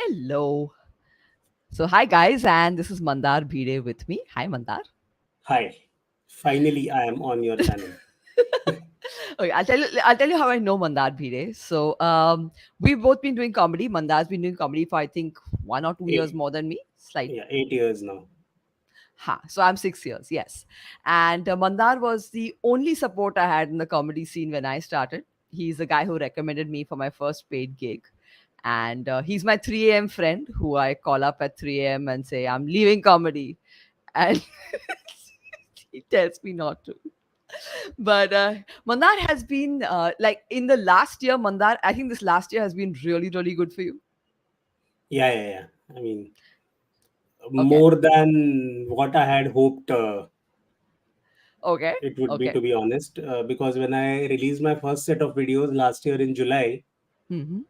Hello. So, hi guys, and this is Mandar Bhide with me. Hi, Mandar. Hi, finally I am on your channel. Okay, I'll tell you how I know Mandar Bhide. So, we've both been doing comedy. Mandar's been doing comedy for I think 1 or 2 years Eight, more than me. Slight. yeah, 8 years now. Ha. So I'm 6 years. Yes. And Mandar was the only support I had in the comedy scene when I started. He's the guy who recommended me for my first paid gig. And he's my 3 a.m. friend who I call up at 3 a.m. and say, I'm leaving comedy. And he tells me not to. But Mandar has been like in the last year, Mandar, I think this last year has been really, really good for you. Yeah. I mean, Okay. more than what I had hoped Okay. it would be, Okay. to be honest. Because when I released my first set of videos last year in July, Hmm.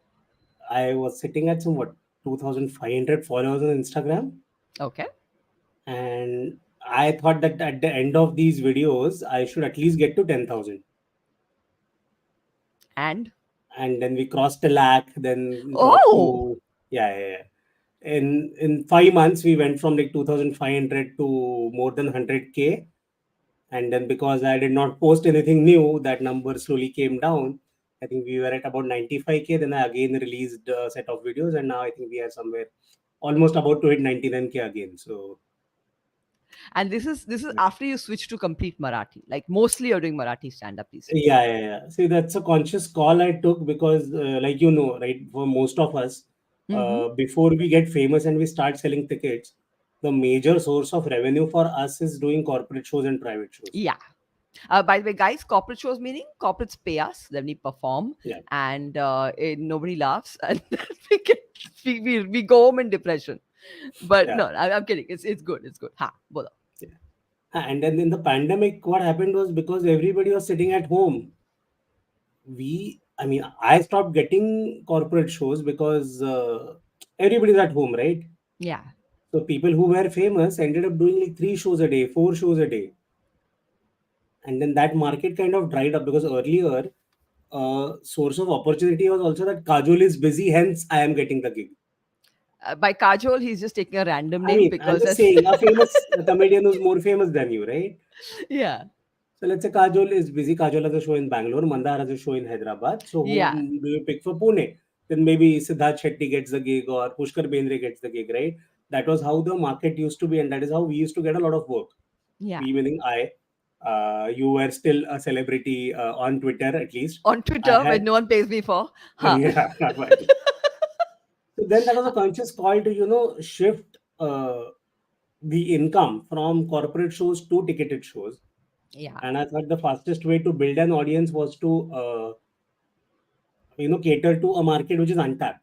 I was sitting at some what 2,500 followers on Instagram, Okay. and I thought that at the end of these videos, I should at least get to 10,000. And And then we crossed a lakh, then got oh, to yeah. In 5 months we went from like 2,500 to more than 100K, and then because I did not post anything new, that number slowly came down. I think we were at about 95K, then I again released a set of videos, and now I think we are somewhere almost about to hit 99K again. So and this is after you switch to complete Marathi. Like mostly you're doing Marathi stand up these days. yeah. See, that's a conscious call I took because, like right, for most of us, Hmm. before we get famous and we start selling tickets, the major source of revenue for us is doing corporate shows and private shows. Yeah. By the way, guys, corporate shows meaning corporates pay us, then we perform, Yeah, and nobody laughs, and we get we go home in depression. But yeah, no, I'm kidding. It's good. It's good. Ha, bola. yeah. And then in the pandemic, what happened was because everybody was sitting at home, I stopped getting corporate shows because everybody's at home, right? Yeah. So people who were famous ended up doing like 3 shows a day, 4 shows a day, and then that market kind of dried up because earlier source of opportunity was also that Kajol is busy, hence I am getting the gig. By Kajol, he's just taking a random I name mean, I'm because just that's saying a famous comedian who's more famous than you, right? yeah, So let's say Kajol is busy. Kajol has a show in Bangalore, Mandar has a show in Hyderabad. So yeah, whom do you pick for Pune? Then maybe Siddharth Shetty gets the gig or Pushkar Bendre gets the gig, right? That was how the market used to be, and that is how we used to get a lot of work. yeah. We meaning I. You were still a celebrity on Twitter, at least. On I Twitter, had, when no one pays me for, huh? yeah, but so then that was a conscious call to, shift the income from corporate shows to ticketed shows. Yeah, And I thought the fastest way to build an audience was to, cater to a market which is untapped.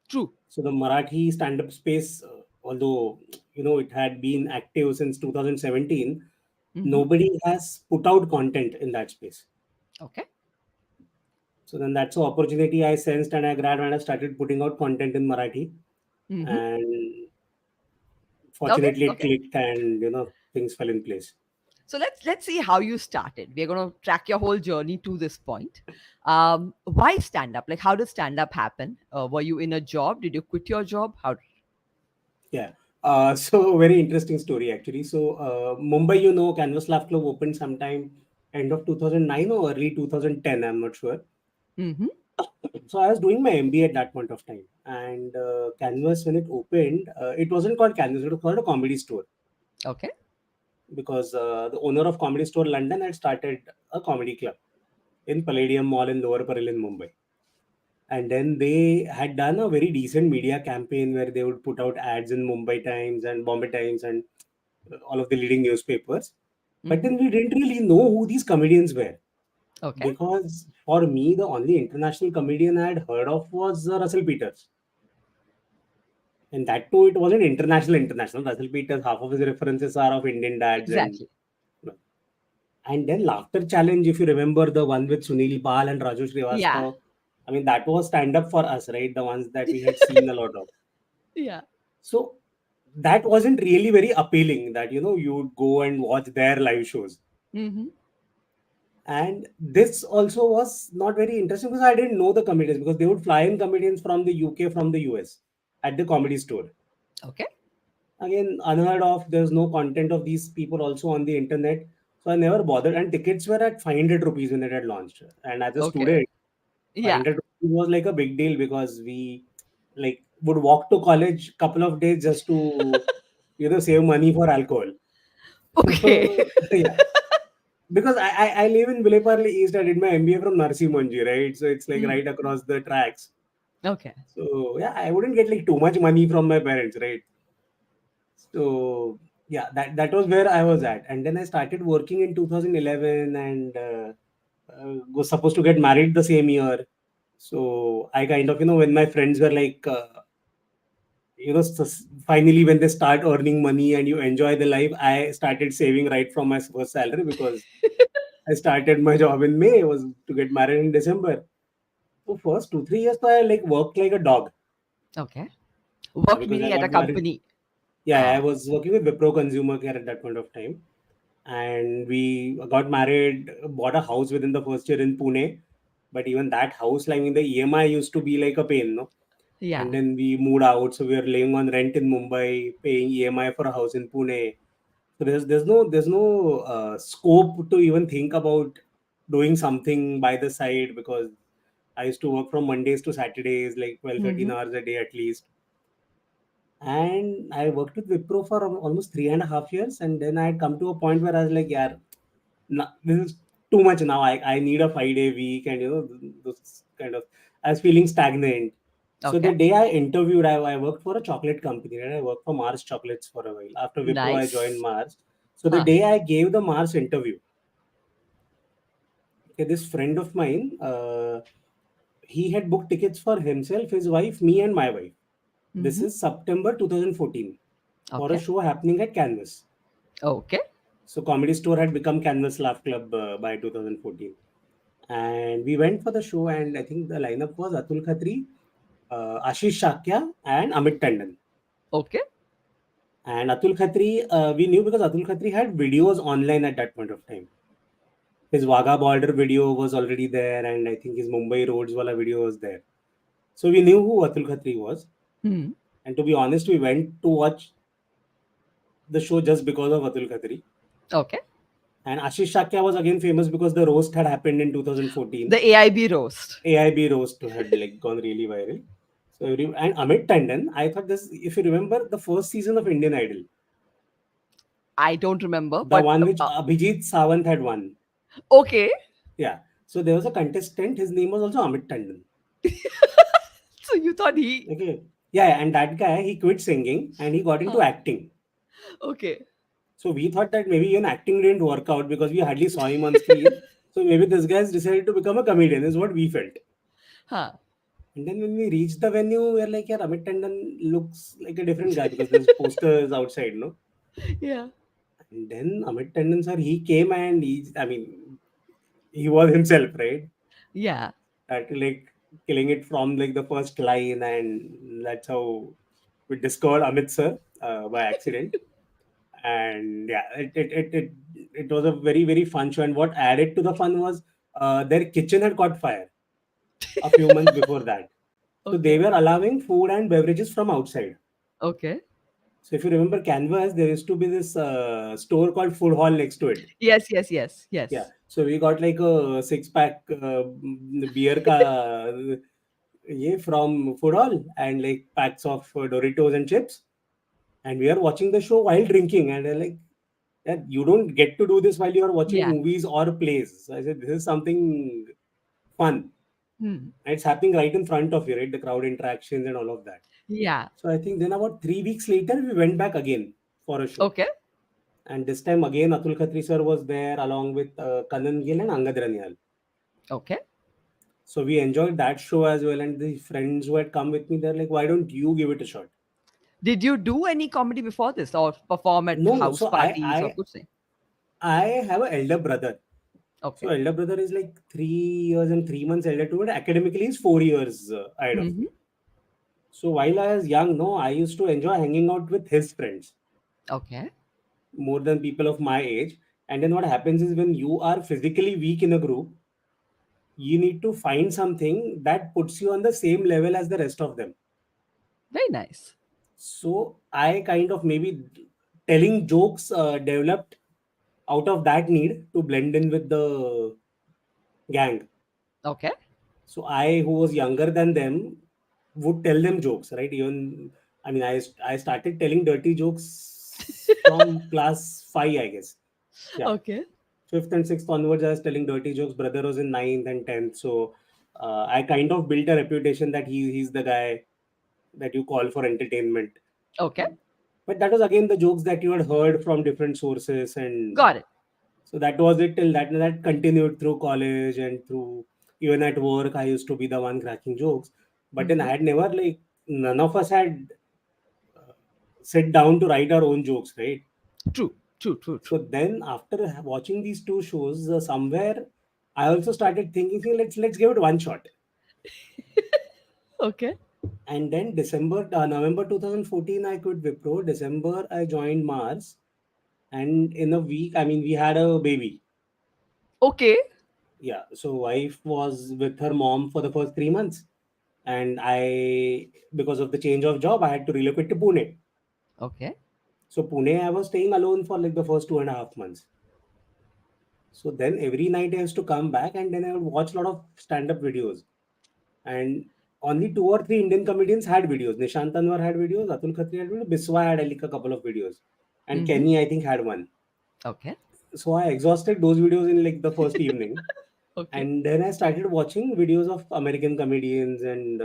true. So the Marathi stand-up space, although, it had been active since 2017, Hmm. nobody has put out content in that space. Okay. So then that's the opportunity I sensed and I grabbed and I started putting out content in Marathi. Hmm. And Okay. fortunately it Okay. clicked and, things fell in place. So let's see how you started. We're going to track your whole journey to this point. Why stand up? Like, how did stand up happen? Were you in a job? Did you quit your job? How? Yeah. So very interesting story actually. So Mumbai, Canvas Laugh Club opened sometime end of 2009 or early 2010. I'm not sure. Mm-hmm. So I was doing my MBA at that point of time, and Canvas when it opened, it wasn't called Canvas; it was called a comedy store Okay. because the owner of Comedy Store London had started a comedy club in Palladium Mall in Lower Parel in Mumbai. And then they had done a very decent media campaign where they would put out ads in Mumbai Times and Bombay Times and all of the leading newspapers. But Mm-hmm. then we didn't really know who these comedians were Okay. because for me, the only international comedian I had heard of was Russell Peters. And that too, it wasn't international. Russell Peters, half of his references are of Indian dads Exactly. and then Laughter Challenge, if you remember the one with Sunil Pal and Raju Yeah. Srivastav. I mean, that was stand up for us, right? The ones that we had seen a lot of. Yeah. So that wasn't really very appealing that, you would go and watch their live shows. Mm-hmm. And this also was not very interesting because I didn't know the comedians because they would fly in comedians from the UK, from the US. at the Comedy Store. Okay. Again, unheard of. There's no content of these people also on the internet. So I never bothered. And tickets were at 500 rupees when it had launched. And as a Okay. student, Yeah. 500 rupees was like a big deal because we like would walk to college couple of days just to save money for alcohol. Okay. So yeah, because I live in Vileparle East. I did my MBA from Narsi Monji, right? So it's like Hmm. right across the tracks. Okay. So yeah, I wouldn't get like too much money from my parents, right? So yeah, that was where I was at, and then I started working in 2011, and was supposed to get married the same year. So I kind of when my friends were like, finally when they start earning money and you enjoy the life, I started saving right from my first salary because I started my job in May, was to get married in December. So first 2 3 years, I like worked like a dog Okay. Work because I meaning at a got married. company. Yeah, I Ah. was working with Wipro Consumer Care at that point of time, and we got married, bought a house within the first year in Pune. But even that house, like the EMI used to be like a pain, no? And Yeah. then we moved out, so we were living on rent in Mumbai, paying EMI for a house in Pune. So there's no scope to even think about doing something by the side because I used to work from Mondays to Saturdays, like 12 13 Mm-hmm. hours a day at least. And I worked with Wipro for almost 3.5 years, and then I had come to a point where I was like, yeah, this is too much now. I need a 5 day week, and those kind of. I was feeling stagnant. So the Okay. day I interviewed, I worked for a chocolate company, and I worked for Mars Chocolates for a while. After Wipro, I joined Nice. Mars. So the Huh. day I gave the Mars interview, okay, this friend of mine, he had booked tickets for himself, his wife, me, and my wife. This Mm-hmm. is September 2014 for a Okay. show happening at Canvas. Okay. So Comedy Store had become Canvas Laugh Club by 2014. And we went for the show, and I think the lineup was Atul Khatri, Ashish Shakya, and Amit Tandon. Okay. And Atul Khatri, we knew because Atul Khatri had videos online at that point of time. His Wagah border video was already there, and I think his Mumbai Roads wala video was there. So we knew who Atul Khatri was. Hmm. And to be honest, we went to watch the show just because of Atul Khatri. Okay. And Ashish Shakya was again famous because the roast had happened in 2014. The AIB roast. AIB roast had like gone really viral. So and Amit Tandon, I thought this, if you remember the first season of Indian Idol, I don't remember, the but one which Abhijit Sawant had won. okay. Yeah. So there was a contestant, his name was also Amit Tandon. So you thought he. Okay. Yeah, and that guy, he quit singing and he got into Huh. acting. Okay. So we thought that maybe even acting didn't work out because we hardly saw him on screen. So maybe this guy has decided to become a comedian, is what we felt. Huh. And then when we reached the venue, we are like, yeah, Amit Tandon looks like a different guy because there's posters outside, no? Yeah. And then Amit Tandon sir, he came and I mean, he was himself, right? Yeah. That like killing it from like the first line, and that's how we discovered Amit sir by accident. And yeah, it was a very very fun show. And what added to the fun was their kitchen had caught fire a few months before that, so they Okay. were allowing food and beverages from outside. Okay. So if you remember Canvas, there used to be this store called Food Hall next to it. Yes. Yes. Yes. Yeah. Yes. So we got like a six pack beer ka from Food Hall and like packs of Doritos and chips. And we are watching the show while drinking. And they're like, yeah, you don't get to do this while you are watching Yeah. movies or plays. So I said, this is something fun. Hmm. And it's happening right in front of you, right? The crowd interactions and all of that. Yeah. So I think then about 3 weeks later, we went back again for a show. Okay. And this time again, Atul Khatri sir was there along with Kanan Gill and Angad Ranial. Okay. So we enjoyed that show as well. And the friends who had come with me, they're like, why don't you give it a shot? Did you do any comedy before this or perform at No, no. house So parties or kuch nahi? I have an elder brother. So Okay. elder brother is like 3 years and 3 months elder to it. Academically, is 4 years ahead of Hmm. me. So while I was young, no, I used to enjoy hanging out with his friends Okay. more than people of my age. And then what happens is when you are physically weak in a group, you need to find something that puts you on the same level as the rest of them. Very nice. So I kind of maybe telling jokes developed out of that need to blend in with the gang. Okay. So I, who was younger than them, would tell them jokes, right? Even I mean, I started telling dirty jokes from class five, I guess. Yeah, Okay. fifth and sixth onwards, I was telling dirty jokes. Brother was in ninth and tenth, so I kind of built a reputation that he's the guy that you call for entertainment. Okay. But that was again the jokes that you had heard from different sources, and Got it. so that was it till that continued through college and through even at work. I used to be the one cracking jokes, but then I Hmm. had never like none of us had sit down to write our own jokes, right? True. True. True. So True. then after watching these two shows, somewhere I also started thinking, "See, let's give it one shot." Okay. And then November 2014, I quit Wipro. December, I joined Mars, and in a week, I mean, we had a baby. Okay. Yeah, so wife was with her mom for the first 3 months, and I, because of the change of job, I had to relocate to Pune. Okay. So Pune, I was staying alone for like the first 2.5 months. So then every night I used to come back, and then I would watch a lot of stand-up videos. And only two or three Indian comedians had videos. Nishant Anwar had videos, Atul Khatri had videos, Biswa had like a couple of videos, and Hmm. Kenny I think had one. Okay. So I exhausted those videos in like the first evening, Okay. and then I started watching videos of American comedians and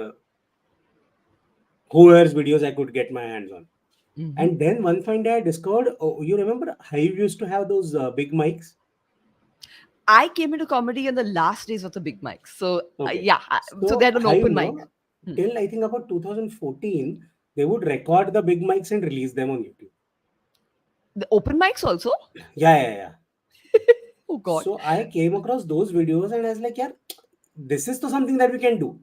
whoever's videos I could get my hands on. Hmm. And then one fine day I discovered, oh, you remember Hive used to have those big mics? I came into comedy in the last days of the big mics. So Okay. yeah. So they So had an Hive, open mic. no, Hmm. till I think about 2014, they would record the big mics and release them on YouTube. The open mics also. Yeah, yeah, yeah. Oh God. So I came across those videos and I was like, yeah, this is to something that we can do.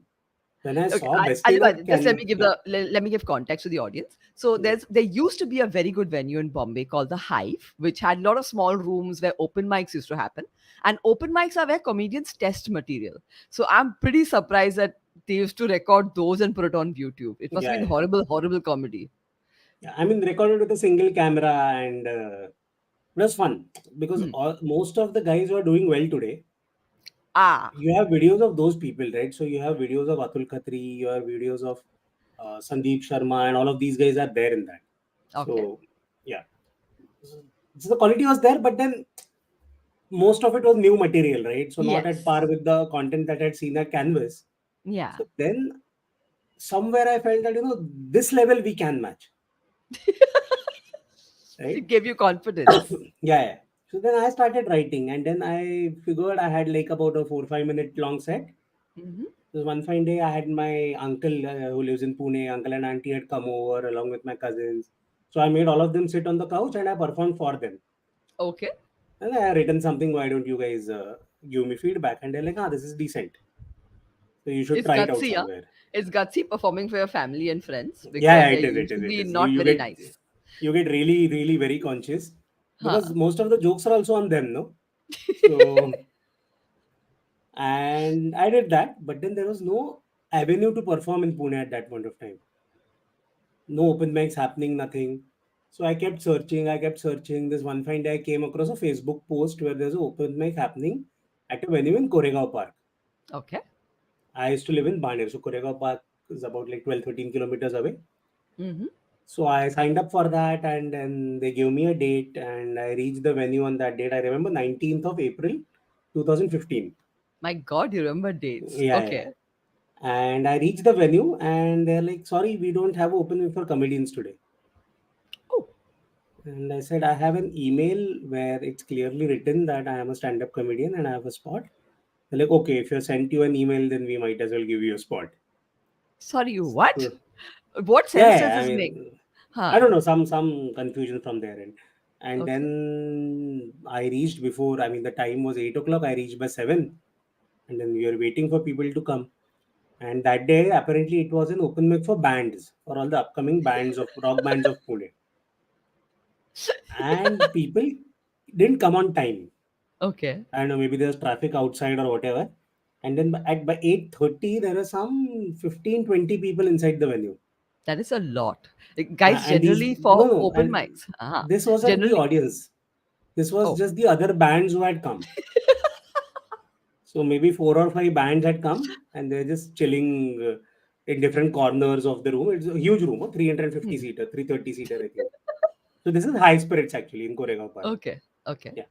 When I Okay, saw Best in a Alibaba, just let me Can, give yeah, let me give context to the audience. So yeah, there used to be a very good venue in Bombay called the Hive, which had a lot of small rooms where open mics used to happen. And open mics are where comedians test material. So I'm pretty surprised that they used to record those and put it on YouTube. It must have yeah, been yeah. horrible, horrible comedy. Yeah, I mean, recorded with a single camera, and it was fun because Hmm. most of the guys who are doing well today, Ah, you have videos of those people, right? So you have videos of Atul Khatri, you have videos of Sandeep Sharma, and all of these guys are there in that. okay. So, yeah. So the quality was there, but then most of it was new material, right? So not at par Yes. with the content that I'd seen at Canvas. Yeah. So then somewhere I felt that, this level we can match, right? It gave you confidence. Yeah, yeah. So then I started writing, and then I figured I had like about a 4 5 minute long set. Hmm. So one fine day, I had my uncle who lives in Pune, uncle and auntie had come over along with my cousins. So I made all of them sit on the couch and I performed for them. Okay. And I had written something, why don't you guys give me feedback? And they're like, this is decent. So you should It's try it out gutsy, huh? somewhere. It's gutsy performing for your family and friends Yeah, because yeah, they're it is, it is, it usually is. You not you very get nice. you get really, really very conscious because Huh. most of the jokes are also on them, no? So and I did that, but then there was no avenue to perform in Pune at that point of time. No open mics happening, nothing. So I kept searching, I kept searching. This one fine day I came across a Facebook post where there's an open mic happening at a venue in Koregaon Park. Okay. I used to live in Baner, so Koregaon Park is about like 12, 13 kilometers away. Hmm. So I signed up for that, and then they gave me a date and I reached the venue on that date. I remember 19th of April 2015. My God, you remember dates. Yeah, yeah. Okay. And I reached the venue and they're like, sorry, we don't have open for comedians today. Oh, And I said, I have an email where it's clearly written that I am a stand up comedian and I have a spot. They're like, okay, if you sent you an email, then we might as well give you a spot. sorry, you what? So, What yeah, sense does yeah, I this make? mean, I Huh. don't know, some confusion from there. And Okay. then I reached before, I mean, the time was 8 o'clock. I reached by 7. And then we were waiting for people to come. And that day, apparently, it was an open mic for bands, for all the upcoming bands of rock bands of Pune. And people didn't come on time. Okay. I don't know, maybe there's traffic outside or whatever. And then by 8:30, there are some 15 20 people inside the venue. That is a lot. Guys, And these generally no, for no, open and mics, this wasn't the generally, audience. This was oh, just the other bands who had come. So maybe four or five bands had come, and they're just chilling in different corners of the room. It's a huge room, 350 hmm. seater, 330 seater, I think. So this is high spirits actually in Koregaon Park. Okay, okay. Yeah.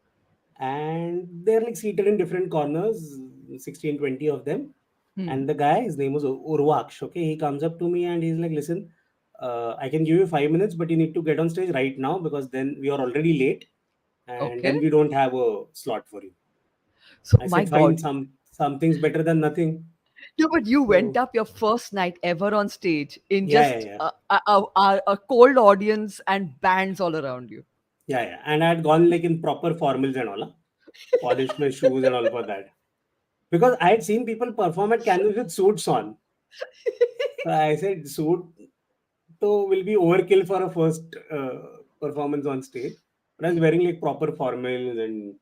And they're like seated in different corners, 16, 20 of them. Hmm. And the guy, his name was Urvaksh. Okay. He comes up to me and he's like, listen, I can give you 5 minutes, but you need to get on stage right now because then we are already late and Okay. then we don't have a slot for you. So I my said, fine, God. something's better than nothing. No, but you went So up your first night ever on stage in yeah, yeah, just yeah. a cold audience and bands all around you. Yeah, yeah. And I had gone like in proper formals and all, huh? Polished my shoes and all for that. Because I had seen people perform at canvas with suits on. So I said, suit so will be overkill for a first performance on stage. But I was Hmm. wearing like proper formals and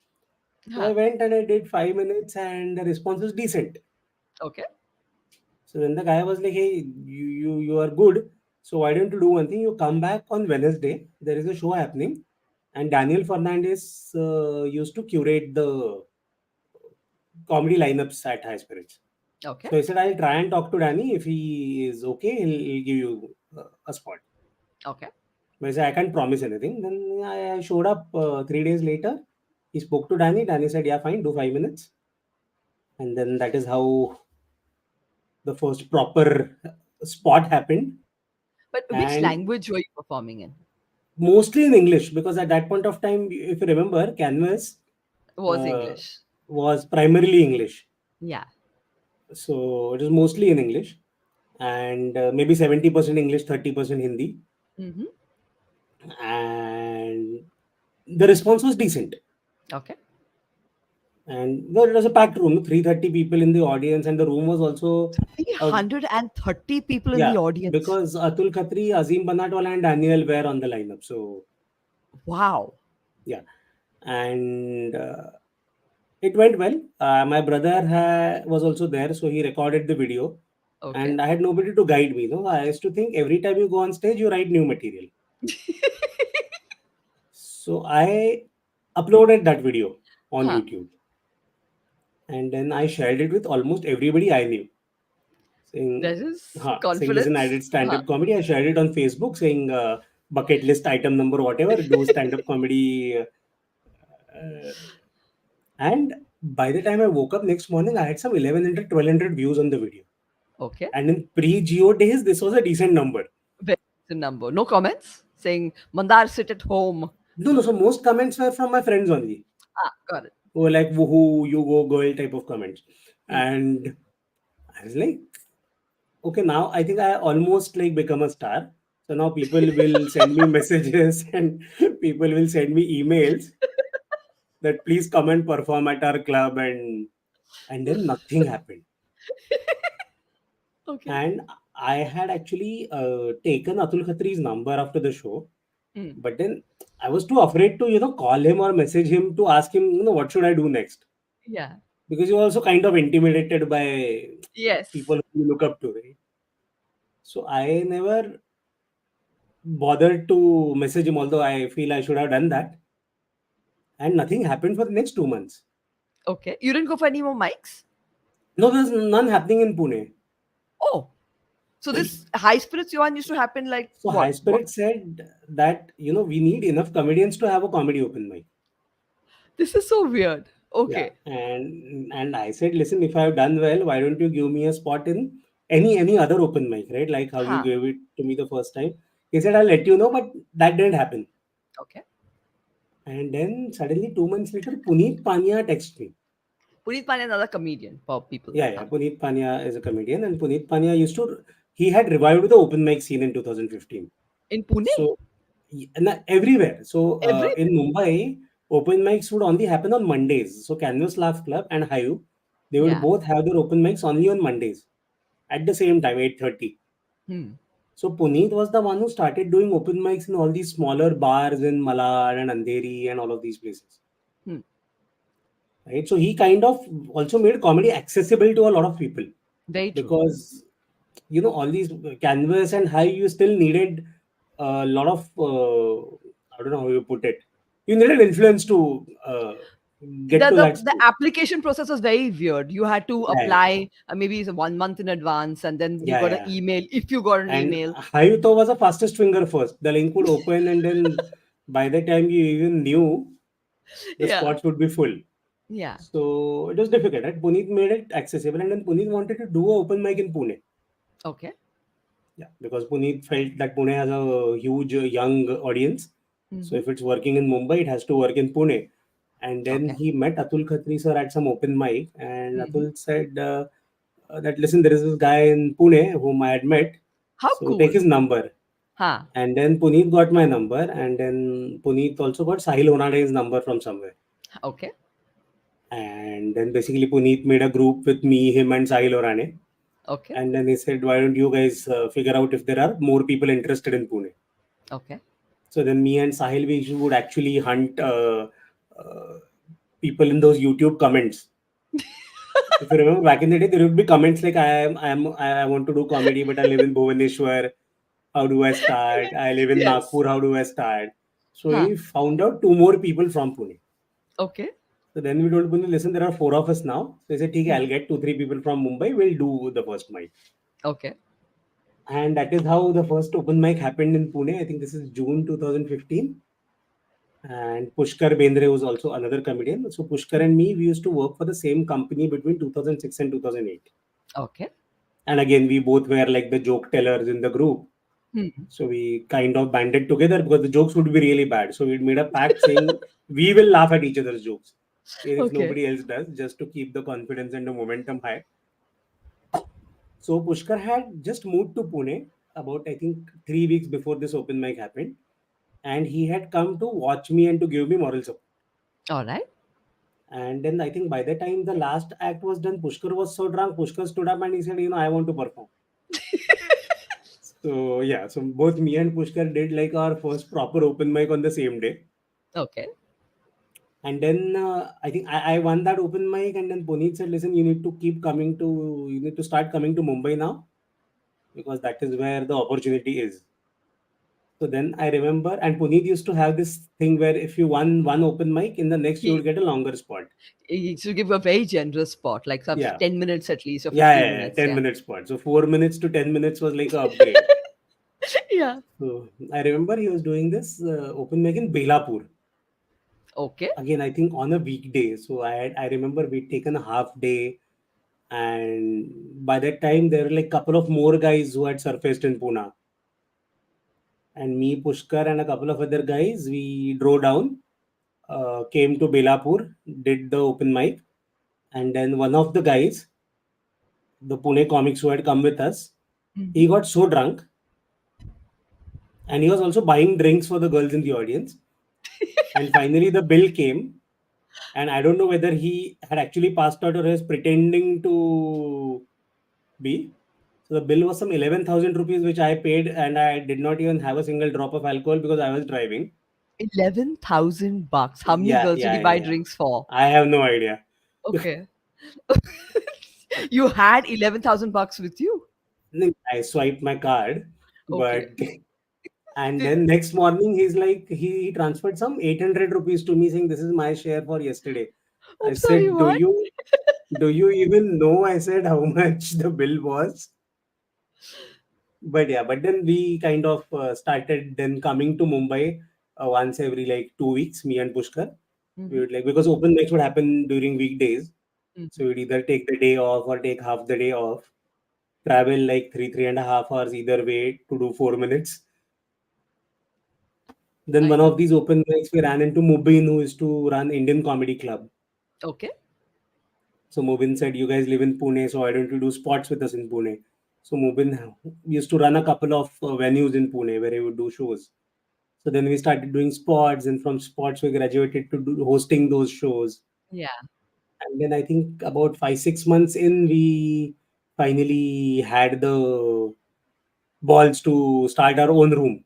so I Huh. went and I did 5 minutes and the response was decent. Okay. So then the guy was like, hey, you are good. So why don't you do one thing? You come back on Wednesday. There is a show happening, and Daniel Fernandez used to curate the comedy lineups at High Spirits. Okay. So he said, I'll try and talk to Danny. If he is okay, he'll give you a spot. Okay. But I said, I can't promise anything. Then I showed up 3 days later. He spoke to Danny. Danny said, yeah, fine, do 5 minutes. And then that is how the first proper spot happened. But which And language were you performing in? mostly in English because at that point of time, if you remember, Canvas Was uh, English. was primarily English. Yeah. So it was mostly in English and maybe 70% English, 30% Hindi. Mm-hmm. And the response was decent. Okay. And there was a packed room, 330 people in the audience, and the room was also, uh, 330 people in the yeah, audience. because Atul Khatri, Azim Banatwala, and Daniel were on the lineup. So, Wow. yeah. And it went well. My brother was also there, so he recorded the video. Okay. And I had nobody to guide me. No, I used to think every time you go on stage, you write new material. So I uploaded that video on Huh. YouTube, and then I shared it with almost everybody I knew, saying, That is saying, listen, I confidence. did stand Huh. up comedy. I shared it on Facebook, saying, bucket list item number, whatever, do stand up comedy. And by the time I woke up next morning, I had some 1100, 1200 views on the video. Okay. And in pre Geo days, this was a decent number. Very decent number. No comments saying Mandar sit at home. No, no, so most comments were from my friends only, Ah, got it. who were like, woohoo, you go girl type of comments. Hmm. And I was like, okay, now I think I almost like become a star. So now people will send me messages and people will send me emails that please come and perform at our club and then nothing happened. Okay. And I had actually taken Atul Khatri's number after the show, Hmm. but then I was too afraid to call him or message him to ask him what should I do next Yeah. because you're also kind of intimidated by Yes. people who you look up to, right? So I never bothered to message him, although I feel I should have done that. And nothing happened for the next 2 months. Okay. You didn't go for any more mics? No, there's none happening in Pune. Oh. So this high spirits Yuan used to happen like So High what? What? Spirit said that we need enough comedians to have a comedy open mic. This is so weird. Yeah, Okay. and I said, listen, if I've done well, why don't you give me a spot in any other open mic, right? Like how you Huh. gave it to me the first time. He said, I'll let you know, but that didn't happen. Okay. And then suddenly 2 months later, Puneet Pania texted me. Puneet Pandya, another comedian for people. Yeah, Huh. yeah. Puneet Pania is a comedian, and Puneet Pania he had revived the open mic scene in 2015. In Pune? So, everywhere. So, in Everywhere. Mumbai, open mics would only happen on Mondays. So, Canvas Laugh Club and Hive, they would Yeah. both have their open mics only on Mondays at the same time, 8:30. Hmm. So, Puneet was the one who started doing open mics in all these smaller bars in Malad and Andheri and all of these places. Hmm. Right. So, he kind of also made comedy accessible to a lot of people Very true. because all these canvas and high, you still needed a lot of, I don't know how you put it. You needed influence to get the, to the that the stage. application process was very weird. You had to Yeah, apply maybe it's 1 month in advance, and then you yeah, got an yeah. email if you got an And email. Hayuto was the fastest finger first. The link would open, and then by the time you even knew, the Yeah, spots would be full. yeah. So it was difficult, right? Puneet made it accessible, and then Puneet wanted to do an open mic in Pune. Okay. Yeah, because Puneet felt that Pune has a huge young audience. So Hmm. if it's working in Mumbai, it has to work in Pune. And then Okay. he met Atul Khatri sir at some open mic, and Hmm. Atul said that, listen, there is this guy in Pune whom I had met, How so take cool. his number. Huh. And then Puneet got my number, and then Puneet also got Sahil Onade's number from somewhere. Okay. And then basically Puneet made a group with me, him, and Sahil Orane. Okay. And then he said, why don't you guys figure out if there are more people interested in Pune? Okay. So then me and Sahil, we would actually hunt uh, people in those YouTube comments. If you remember back in the day, there would be comments like, I want to do comedy, but I live in Bhubaneswar. How do I start? I live in Yes. Nagpur. How do I start? So Huh. we found out two more people from Pune. Okay. So then we told Pune, listen, there are four of us now. So he said, okay, Hmm. I'll get two, three people from Mumbai. We'll do the first mic. Okay. And that is how the first open mic happened in Pune. I think this is June 2015. And Pushkar Bendre was also another comedian. So Pushkar and me, we used to work for the same company between 2006 and 2008. Okay. And again, we both were like the joke tellers in the group. Hmm. So we kind of banded together because the jokes would be really bad. So we made a pact saying we will laugh at each other's jokes, even if Okay. nobody else does, just to keep the confidence and the momentum high. So Pushkar had just moved to Pune about, I think, 3 weeks before this open mic happened. And he had come to watch me and to give me moral support. All right. And then I think by the time the last act was done, Pushkar was so drunk. Pushkar stood up and he said, I want to perform. So yeah, so both me and Pushkar did like our first proper open mic on the same day. Okay. And then I think I won that open mic. And then Puneet said, listen, you need to start coming to Mumbai now because that is where the opportunity is. So then I remember, and Puneet used to have this thing where if you won one open mic, in the next you He would get a longer spot. he should give a very generous spot, like some Yeah. 10 minutes at least or Yeah, 15 yeah, yeah, minutes. 10 Yeah. minutes spot. So 4 minutes to 10 minutes was like a upgrade. Yeah. So I remember he was doing this open mic in Belapur. Okay. Again, I think on a weekday. So I remember we'd taken a half day, and by that time there were like couple of more guys who had surfaced in Pune. And me, Pushkar, and a couple of other guys, we drove down, came to Belapur, did the open mic, and then one of the guys, the Pune comics who had come with us, Hmm. he got so drunk, and he was also buying drinks for the girls in the audience. And finally, the bill came, and I don't know whether he had actually passed out or he was pretending to be. So the bill was some 11,000 rupees, which I paid, and I did not even have a single drop of alcohol because I was driving. 11,000 bucks. How many Yeah, girls did yeah, he yeah, buy yeah. drinks for? I have no idea. Okay. You had 11,000 bucks with you. I swiped my card, Okay. but and Did, then next morning he's like he transferred some 800 rupees to me saying this is my share for yesterday. I I'm sorry, said, what? do you even know? I said how much the bill was. But yeah, but then we kind of started then coming to Mumbai once every like 2 weeks, me and Pushkar. We Hmm. would like, because open mics would happen during weekdays. So Hmm. we'd either take the day off or take half the day off, travel like 3.5 hours either way to do 4 minutes. Then I one of know. these open mics we ran into Mubin, who used to run Indian Comedy Club. Okay. So Mubin said, you guys live in Pune, so why don't you do spots with us in Pune? So Mubin used to run a couple of venues in Pune where he would do shows. So then we started doing spots, and from spots we graduated to hosting those shows. Yeah. And then I think about 5, 6 months in, we finally had the balls to start our own room,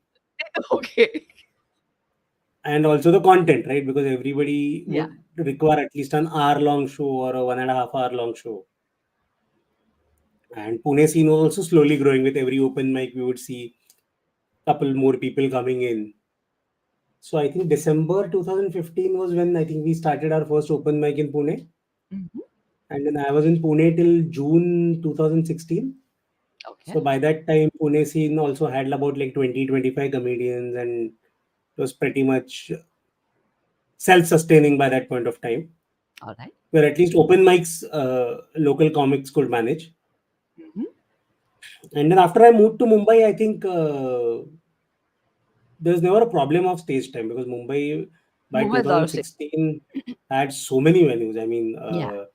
Okay. and also the content, right? Because everybody Yeah. would require at least an hour long show or a 1.5 hour long show. And Pune scene was also slowly growing. With every open mic, we would see couple more people coming in. So I think December 2015 was when I think we started our first open mic in Pune. Hmm. And then I was in Pune till June 2016. Okay. So by that time, Pune scene also had about like 20-25 comedians, and it was pretty much self-sustaining by that point of time, All right. where at least open mics, local comics could manage. Mm-hmm. And then after I moved to Mumbai, I think there's never a problem of stage time, because Mumbai by Mumbai is a lot of state. 2016 had so many venues. I mean, Yeah.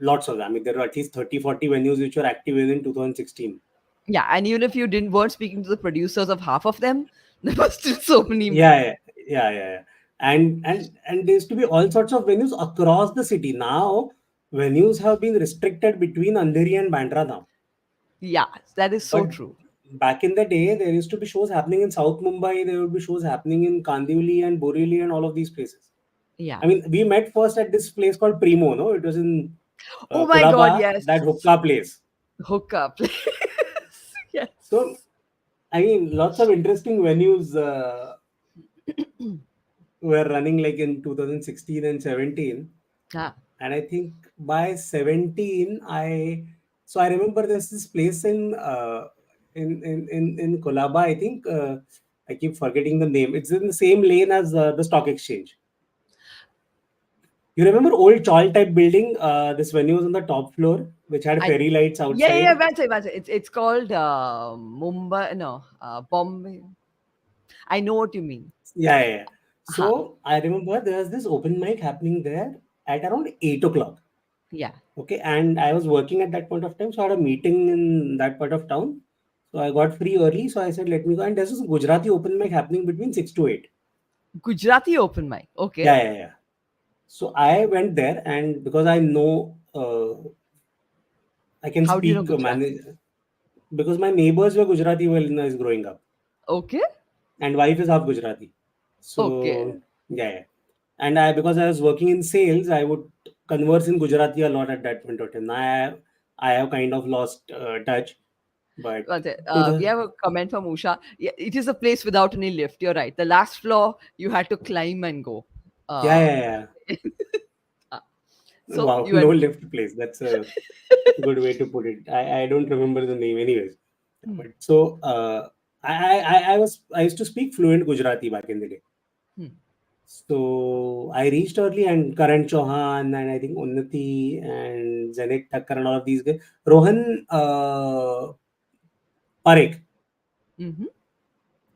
lots of them. I mean, there were at least 30-40 venues which were active within 2016. Yeah. And even if you didn't weren't speaking to the producers of half of them, there were still so many. Yeah, yeah. And there used to be all sorts of venues across the city. Now, venues have been restricted between Andheri and Bandra now. Yeah, that is so But true. back in the day, there used to be shows happening in South Mumbai. There would be shows happening in Kandivali and Borivali and all of these places. Yeah. I mean, we met first at this place called Primo, no? It was in Oh my God, Colaba, yes. that hookah place. Hookup. So, Yes. I mean, lots of interesting venues were running like in 2016 and 17. Ah, And I think by 17, I remember there's this place in Colaba. I think I keep forgetting the name. It's in the same lane as the stock exchange. You remember old chawl type building? This venue was on the top floor, which had I fairy lights yeah. outside. That's it. It's called Mumbai. No, Bombay. I know what you mean. Yeah. Huh. So I remember there was this open mic happening there at around 8 o'clock. Yeah. Okay, and I was working at that point of time, so I had a meeting in that part of town. So I got free early, so I said, let me go. And there's this Gujarati open mic happening between 6 to 8. Gujarati open mic. Okay. Yeah. So I went there, and because I know I can How do you know speak Gujarati? manage, because my neighbors were Gujarati when I was growing up, Okay. and wife is half Gujarati. So Okay. yeah. And because I was working in sales, I would converse in Gujarati a lot at that point of time. Now I have kind of lost touch, but to We the have a comment from Usha. Yeah, it is a place without any lift. You're right. The last floor you had to climb and go. yeah, Uh, yeah, yeah. so Wow, you no went. lift place. That's a good way to put it. I don't remember the name, anyways. Hmm, But so I used to speak fluent Gujarati back in the day. hmm. So I reached early, and Karan Chauhan and I think Unnati and Zanek Thakkar and all of these guys. Rohan Parekh, Mm-hmm.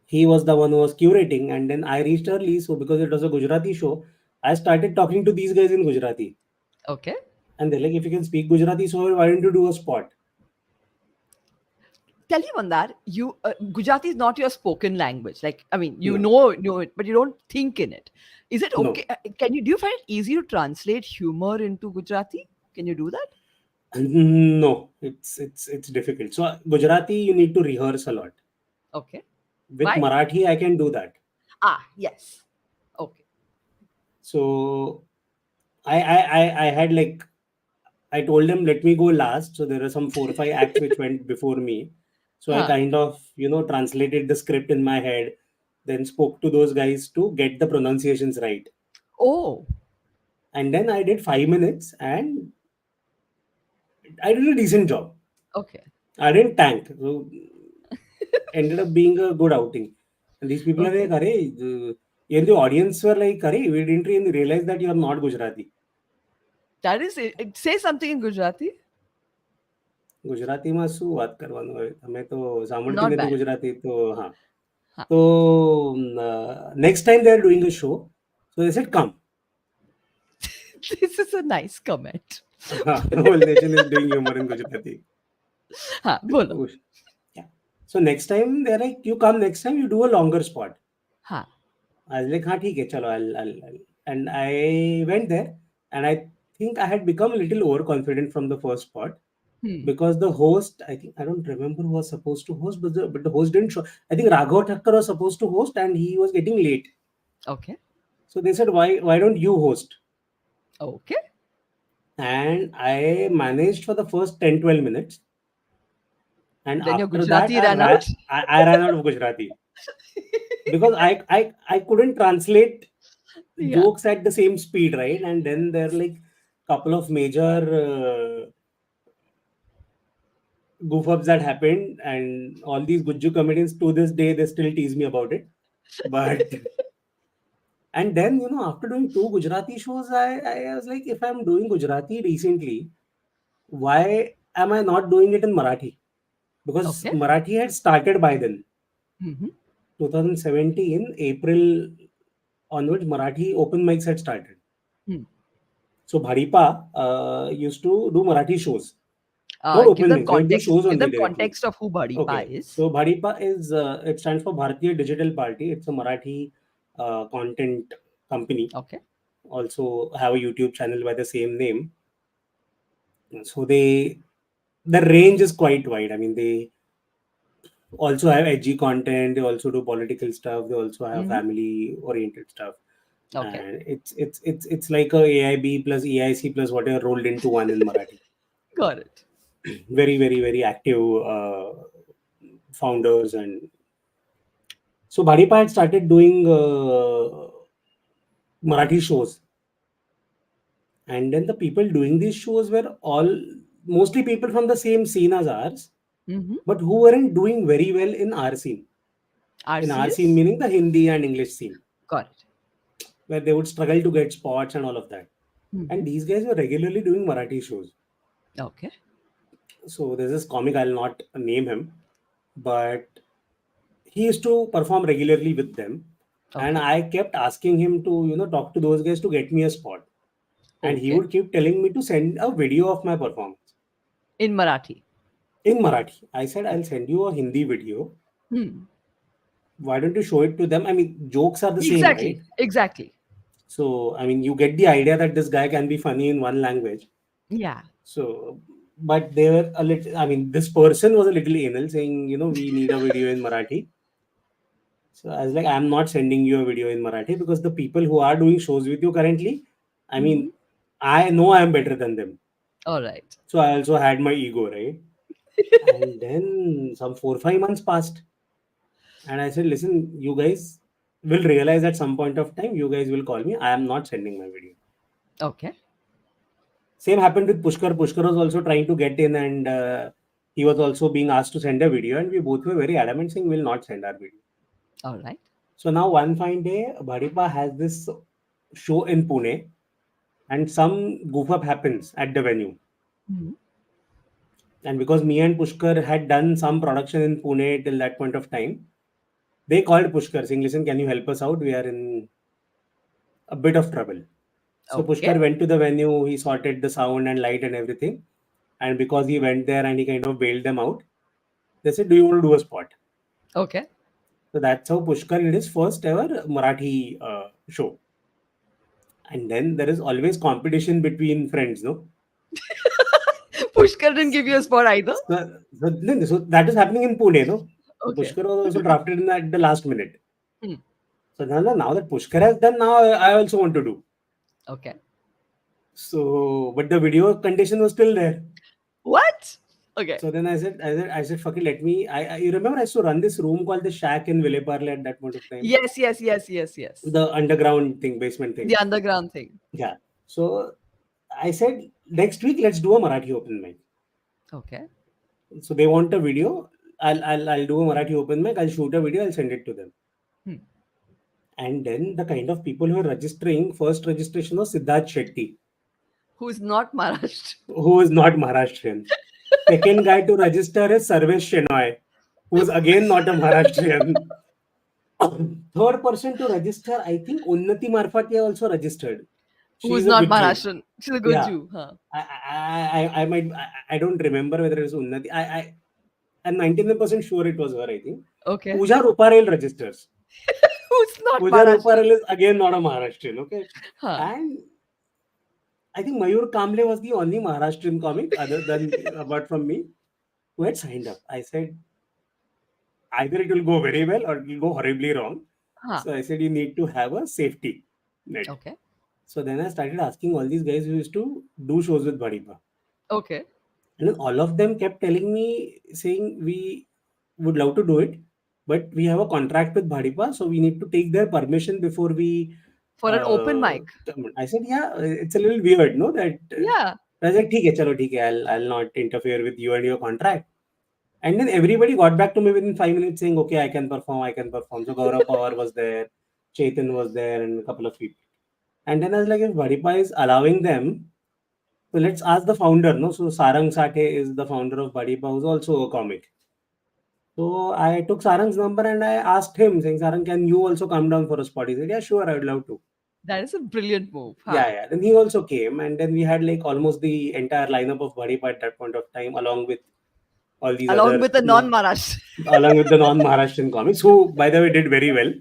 he was the one who was curating, and then I reached early. So because it was a Gujarati show, I started talking to these guys in Gujarati. Okay. And they're like, if you can speak Gujarati so well, why don't you do a spot? Tell you on that, you Gujarati is not your spoken language. Like, I mean, you No, know it, but you don't think in it. Is it no. okay? Can you do you find it easy to translate humor into Gujarati? Can you do that? No, it's difficult. So Gujarati, you need to rehearse a lot. Okay. With Why? Marathi, I can do that. Ah, yes. Okay. So I had like, I told them let me go last. So there are some 4 or 5 acts which went before me. So I Huh. kind of translated the script in my head, then spoke to those guys to get the pronunciations right. Oh, And then I did 5 minutes, and I did a decent job. okay. I didn't tank. So ended up being a good outing. And these people are like, Okay. and the audience were like, we didn't really realize that you are not Gujarati. That is it. Say something in Gujarati. ગુજરાતીમાં શું વાત કરવાનું હોય, અમે તો સાંભળતી Not નથી bad. Gujarati, તો હા. Huh. So next time they're doing a show, so they said come. This is a nice comment. The whole nation is doing humor in Gujarati. Huh. Bolo. Oh, yeah. So next time they're like, you come next time, you do a longer spot. Huh. I was like, हाँ ठीक है, चलो, I'll. And I went there, and I think I had become a little overconfident from the first spot, Hmm. because the host, I think, I don't remember who was supposed to host, but the host didn't show. I think Raghav Thakkar was supposed to host, and he was getting late. Okay. So they said, why don't you host? Okay. And I managed for the first 10-12 minutes. And Then your after that, Gujarati ran out. I ran out of Gujarati because I couldn't translate Yeah. jokes at the same speed, right? And then there are like couple of major goof ups that happened, and all these Guju comedians to this day they still tease me about it. But and then after doing two Gujarati shows, I was like, if I'm doing Gujarati recently, why am I not doing it in Marathi? Because Okay. Marathi had started by then. Hmm. 2017 April onwards, Marathi open mics had started. Hmm. So Bharipa used to do Marathi shows, not Give open them mics. They would do context. shows Give only them directly. context of who Badipa Okay, is. so Bharipa is it stands for Bharatiya Digital Party. It's a Marathi content company. Okay. Also have a YouTube channel by the same name. So the range is quite wide. I mean, they also have edgy content. They also do political stuff. They also have Hmm. family oriented stuff. Okay. And it's like a AIB plus EIC plus whatever rolled into one in Marathi. Got it. Very very very active founders. And so Bharipa had started doing Marathi shows, and then the people doing these shows were all mostly people from the same scene as ours, Hmm. but who weren't doing very well in our scene. In our scene, RCS? meaning the Hindi and English scene, Got it. where they would struggle to get spots and all of that. Hmm. And these guys were regularly doing Marathi shows. Okay. So there's this comic, I'll not name him, but he used to perform regularly with them. And Okay. I kept asking him to, talk to those guys to get me a spot. And he Okay. would keep telling me to send a video of my performance In Marathi. in Marathi. I said, I'll Okay. send you a Hindi video. Hmm. Why don't you show it to them? I mean, jokes are the same, Exactly. right? Exactly. So, I mean, you get the idea that this guy can be funny in one language. Yeah. So, but they were a little, I mean, this person was a little anal saying, we need a video in Marathi. So I was like, I'm not sending you a video in Marathi because the people who are doing shows with you currently, I Hmm. mean, I know I am better than them. All right. So I also had my ego, right? And then some 4 5 months passed. And I said, listen, you guys will realize at some point of time, you guys will call me. I am not sending my video. Okay. Same happened with Pushkar. Pushkar was also trying to get in, and he was also being asked to send a video. And we both were very adamant saying, we'll not send our video. All right. So now one fine day, Bharipa has this show in Pune, and some goof up happens at the venue. Hmm. And because me and Pushkar had done some production in Pune till that point of time, they called Pushkar saying, listen, can you help us out? We are in a bit of trouble. So Okay. Pushkar went to the venue, he sorted the sound and light and everything. And because he went there and he kind of bailed them out, they said, do you want to do a spot? Okay. So that's how Pushkar did his first ever Marathi show. And then there is always competition between friends, no? Pushkar didn't give you a spot either. So that is happening in Pune, no? So Okay. Pushkar was also drafted in at the last minute. Hmm. So now that Pushkar has done, now I also want to do. Okay. So, but the video condition was still there. What? Okay. So then I said, fuck it, let me. You remember I used to run this room called the Shack in Villeparle at that point of time, Yes. Yes. Yes. Yes. Yes. the underground thing, basement The thing. underground thing. Yeah. So I said next week let's do a Marathi open mic. Okay. So they want a video. I'll do a Marathi open mic. I'll shoot a video. I'll send it to them. Hmm. And then the kind of people who are registering, first registration was Siddharth Shetty, Who's not Maharashtra? who is not Maharashtrian. Second guy to register is Sarvesh Shenoy, who is again not a Maharashtrian. Third person to register, I think Unnati Marfatia also registered. She Who's is a not Gujju. Maharashtrian? She's a good Yeah. Jew. Huh. I might, I don't remember whether it's Unnati. I'm 99% sure it was her, I think. Okay. Pooja Ruparel registers. Who's not Pooja Maharashtrian? Ruparel is again not a Maharashtrian, okay? Huh. And I think Mayur Kamble was the only Maharashtrian comic other than apart from me who had signed up. I said either it will go very well or it will go horribly wrong. Huh. So I said you need to have a safety net. Okay. So then I started asking all these guys who used to do shows with Bharipa. Okay. And then all of them kept telling me, saying, we would love to do it, but we have a contract with Bhadipa, so we need to take their permission before we. For an open mic. I said, yeah, it's a little weird, no? That Yeah. I was like, ठीक है, चलो ठीक है, I'll not interfere with you and your contract. And then everybody got back to me within 5 minutes saying, okay, I can perform, I can perform. So Gaurav Pawar was there, Chetan was there, and a couple of people. And then I was like, if Bhadipa is allowing them, so let's ask the founder, no? So Sarang Sathe is the founder of Bhadipa, who's also a comic. So I took Sarang's number and I asked him, saying, Sarang, can you also come down for a spot? He said, yeah, sure, I would love to. That is a brilliant move, huh? Yeah, yeah. Then he also came, and then we had like almost the entire lineup of Bhadipa at that point of time, along with all these Along other, with the non-Marash. along with the non-Maharashtrian comics, who, by the way, did very well.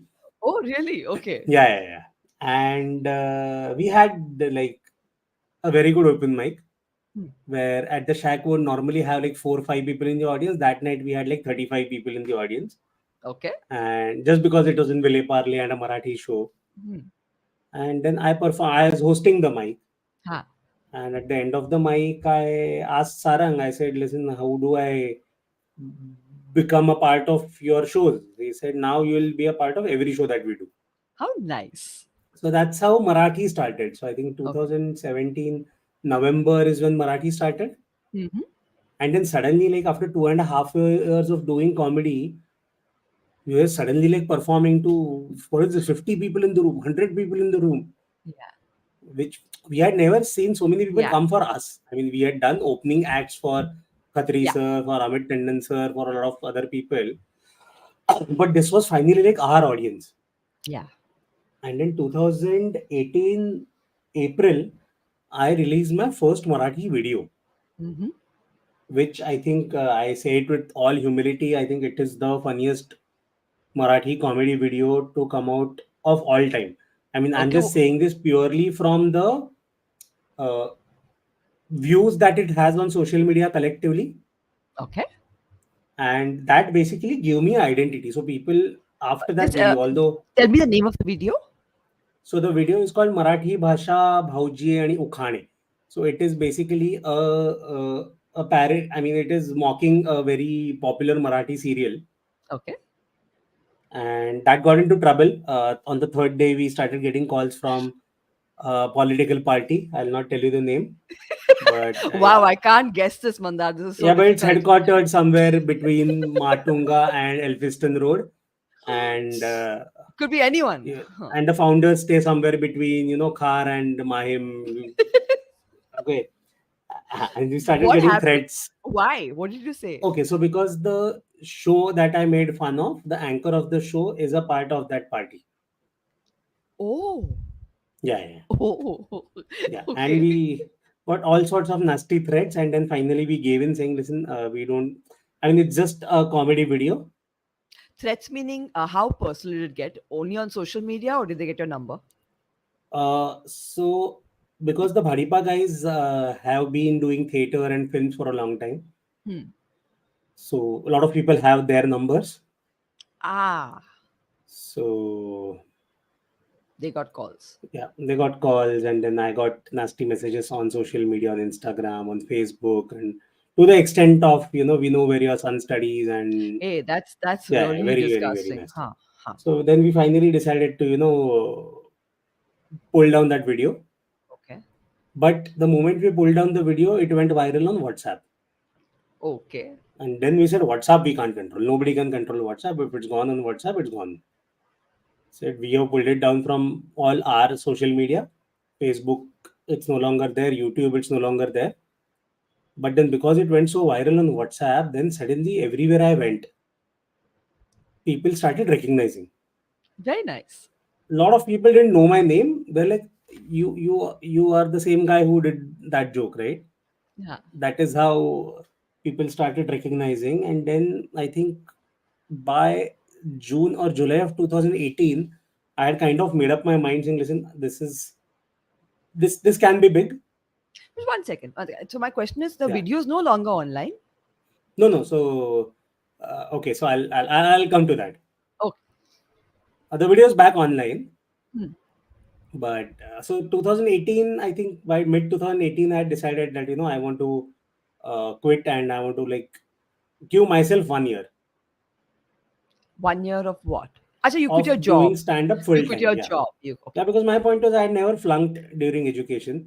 Oh, really? Okay. Yeah, yeah, yeah. And we had like a very good open mic Hmm. where at the shack would normally have like 4 or 5 people in the audience. That night we had like 35 people in the audience. Okay. And just because it was in Vile Parle and a Marathi show. Hmm. And then I was hosting the mic. Huh. And at the end of the mic, I asked Sarang, I said, listen, how do I become a part of your shows? He said, now you will be a part of every show that we do. How nice. So that's how Marathi started. So I think Okay. 2017 November is when Marathi started. Hmm. And then suddenly, like after 2.5 years of doing comedy, we were suddenly like performing to, what is this, 50 people in the room, 100 people in the room, Yeah. which we had never seen so many people Yeah. come for us. I mean, we had done opening acts for Khatri Yeah. sir, for Amit Tandon sir, for a lot of other people. But this was finally like our audience. Yeah. And in 2018 April, I released my first Marathi video, Hmm. which I think I say it with all humility. I think it is the funniest Marathi comedy video to come out of all time. I mean, I'm Okay. just saying this purely from the uh, views that it has on social media collectively, Okay. and that basically gave me identity. So people after that Just video, although tell me the name of the video. so the video is called Marathi Bhasha Bhauji and Ukhane. So it is basically a parrot. I mean, it is mocking a very popular Marathi serial, Okay. and that got into trouble. On the third day, we started getting calls from a political party. I'll not tell you the name, but Wow, yeah, I can't guess this, Mandar. This is so yeah, but it's difficult. headquartered somewhere between Matunga and Elphiston Road, and Could be anyone. yeah, Huh. and the founders stay somewhere between Khar and Mahim. Okay, and we started What getting happened? threats. Why? What did you say? Okay, so because the show that I made fun of, the anchor of the show is a part of that party. Oh. Yeah, yeah, yeah. Oh. Yeah. And Okay. we got all sorts of nasty threats, and then finally we gave in, saying, "Listen, we don't. I mean, it's just a comedy video." Threats meaning how personal did it get? Only on social media or did they get your number? So because the Bhadipa guys have been doing theater and films for a long time, Hmm. so a lot of people have their numbers. Ah, So they got calls. yeah, they got calls, and then I got nasty messages on social media, on Instagram, on Facebook, and to the extent of we know where your son studies, and Hey, that's yeah, yeah, really very very very disgusting. nasty. Huh. Huh. So then we finally decided to pull down that video. Okay. But the moment we pulled down the video, it went viral on WhatsApp. Okay. And then we said, WhatsApp we can't control. Nobody can control WhatsApp. If it's gone on WhatsApp, it's gone. Said we have pulled it down from all our social media. Facebook, it's no longer there. YouTube, it's no longer there. But then because it went so viral on WhatsApp, then suddenly everywhere I went, people started recognizing. Very nice. A lot of people didn't know my name. They're like, you are the same guy who did that joke, right? Yeah. That is how people started recognizing. And then I think by June or July of 2018, I had kind of made up my mind saying, listen, this can be big. Just one second. So my question is, the Yeah. video is no longer online. No. So okay, so I'll come to that. Okay. The video is back online, Hmm. but so 2018, I think by mid 2018, I had decided that I want to quit, and I want to like give myself 1 year 1 year of what? Acha, you quit of your job. doing stand up You full quit time. your Yeah. job. You Yeah, okay? because my point was I had never flunked during education.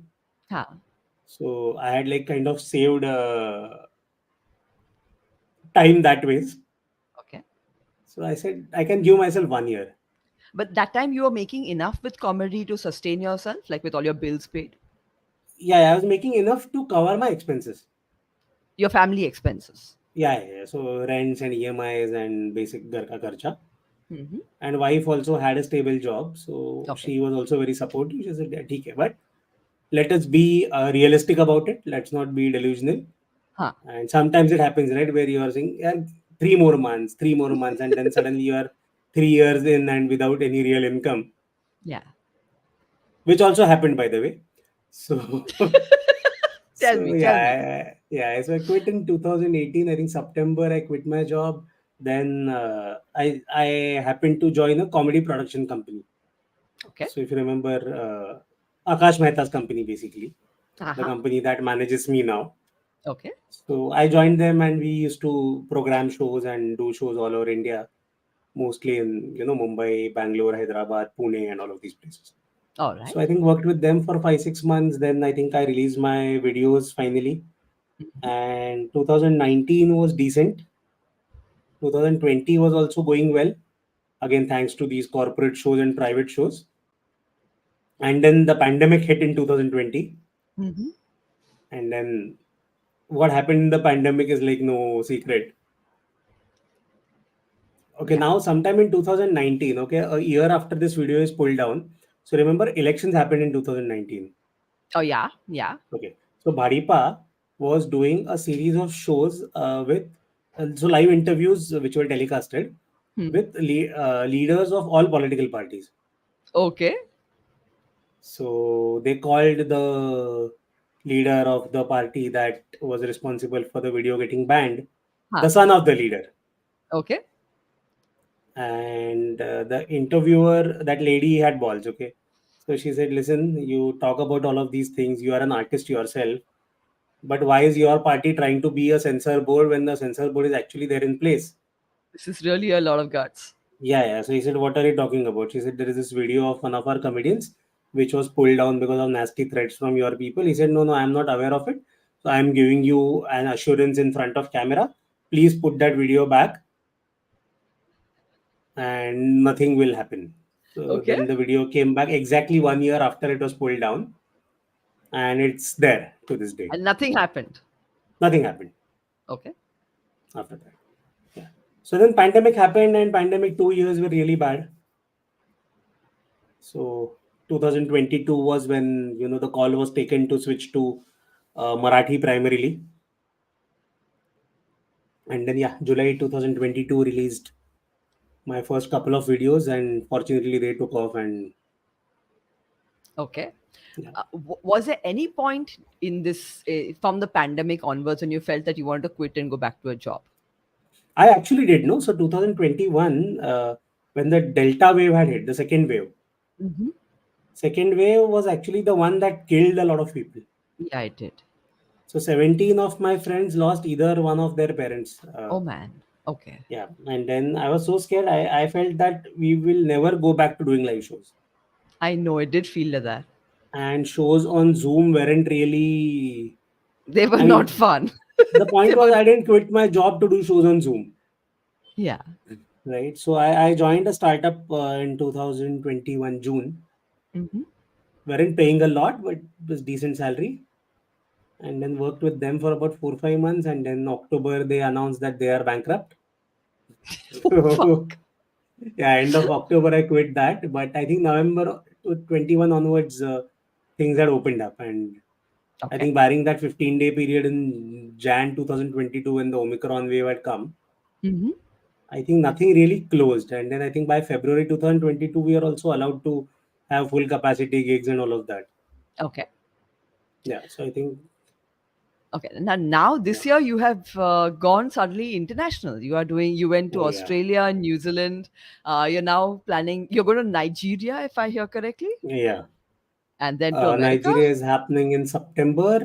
Huh. So I had like kind of saved time that ways. Okay. So I said I can give myself 1 year. But that time you were making enough with comedy to sustain yourself, like with all your bills paid, Yeah, I was making enough to cover my expenses. your family expenses. Yeah, yeah, yeah. So rents and EMIs and basic घर का खर्चा. Hmm. And wife also had a stable job, so Okay. she was also very supportive. She said, "Yeah, ठीक है, but let us be realistic about it. Let's not be delusional." Huh. And sometimes it happens, right, where you are saying, "Yeah, 3 more months, 3 more months," and then suddenly you are 3 years in and without any real income, Yeah. which also happened, by the way. So, Tell so me, tell me. yeah, yeah. So I quit in 2018. I think September. I quit my job. Then I happened to join a comedy production company. Okay. So if you remember, Akash Mehta's company, basically the Uh-huh. company that manages me now. Okay. So I joined them, and we used to program shows and do shows all over India, mostly in Mumbai, Bangalore, Hyderabad, Pune, and all of these places. All So right. I think worked with them for 5 6 months. Then I think I released my videos finally, Mhm. and 2019 was decent. 2020 was also going well. Again, thanks to these corporate shows and private shows. And then the pandemic hit in 2020, Mhm. and then what happened in the pandemic is like no secret. Okay, Yeah. now sometime in 2019, okay, a year after this video is pulled down. So remember, elections happened in 2019. Oh yeah. Yeah. Okay, so Bharipa was doing a series of shows with so live interviews which were telecasted Hmm. with leaders of all political parties. Okay. So they called the leader of the party that was responsible for the video getting banned Huh. the son of the leader. Okay. And the interviewer, that lady had balls. Okay, so she said, "Listen, you talk about all of these things. You are an artist yourself, but why is your party trying to be a censor board when the censor board is actually there in place?" This is really a lot of guts. Yeah, yeah. So he said, "What are you talking about?" She said, "There is this video of one of our comedians which was pulled down because of nasty threats from your people." He said, "No, no, I am not aware of it. So I am giving you an assurance in front of camera. Please put that video back and nothing will happen." So Okay. then the video came back exactly 1 year after it was pulled down, and it's there to this day. And nothing happened. Nothing happened Okay. after that. Yeah. So then pandemic happened, and pandemic 2 years were really bad. So 2022 was when the call was taken to switch to Marathi primarily, and then yeah, July 2022 released my first couple of videos, and fortunately they took off, and Okay. yeah. Was there any point in this from the pandemic onwards when you felt that you wanted to quit and go back to a job? I actually did know. So 2021, when the Delta wave had hit, the second wave. Hmm. Second wave was actually the one that killed a lot of people. Yeah, I did. So 17 of my friends lost either one of their parents. Oh man. Okay. Yeah, and then I was so scared. I felt that we will never go back to doing live shows. I know it did feel like that. And shows on Zoom weren't really. They were I not mean, fun. the They point was were. I didn't quit my job to do shows on Zoom, Yeah. right? So I joined a startup in 2021 June. Hmm. Weren't paying a lot, but it was decent salary, and then worked with them for about 4 5 months, and then October they announced that they are bankrupt. Oh So fuck. yeah, end of October I quit that, but I think November 21 onwards things had opened up, and I Okay. think barring that 15-day period in Jan 2022 when the Omicron wave had come, Hmm. I think nothing really closed, and then I think by February 2022 we are also allowed to have full capacity gigs and all of that. Okay. Yeah, so I think Okay. Now yeah. this year you have gone suddenly international. You are doing. You went to Oh yeah, Australia, New Zealand. You're now planning. You're going to Nigeria, if I hear correctly. yeah. And then to America? Nigeria is happening in September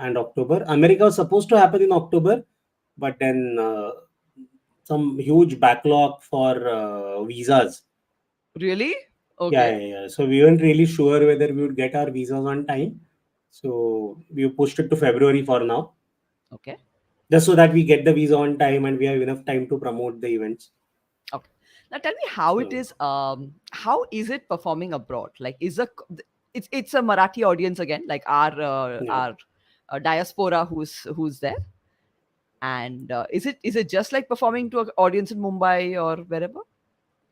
and October. America was supposed to happen in October, but then some huge backlog for visas. Really? Yeah, Okay. yeah, yeah. So we weren't really sure whether we would get our visas on time. So we pushed it to February for now, Okay. just so that we get the visa on time and we have enough time to promote the events. Okay. Now tell me how it So is. How is it performing abroad? Like, it's a Marathi audience again, like yeah, our diaspora who's there, and is it just like performing to an audience in Mumbai or wherever?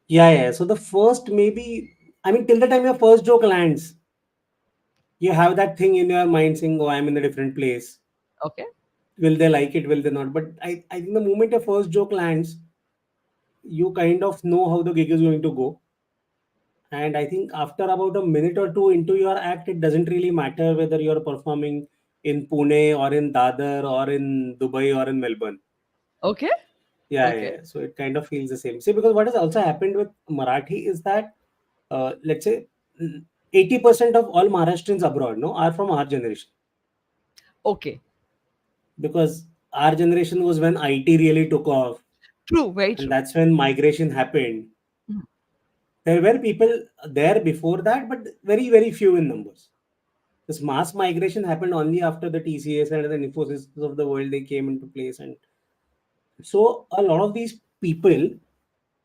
yeah, yeah. So the first maybe, I mean, till the time your first joke lands, you have that thing in your mind saying, "Oh, I'm in a different place. Okay. Will they like it? Will they not?" But I think the moment your first joke lands, you kind of know how the gig is going to go. And I think after about a minute or two into your act, it doesn't really matter whether you're performing in Pune or in Dadar or in Dubai or in Melbourne. Okay. Yeah, yeah, Okay. yeah. So it kind of feels the same. See, because what has also happened with Marathi is that, let's say, 80% of all Maharashtrians abroad, no, are from our generation. Okay. Because our generation was when IT really took off, True. Very and true. that's when migration happened. Mm. There were people there before that, but very, very few in numbers. This mass migration happened only after the TCS and the Infosys of the world they came into place, and so a lot of these people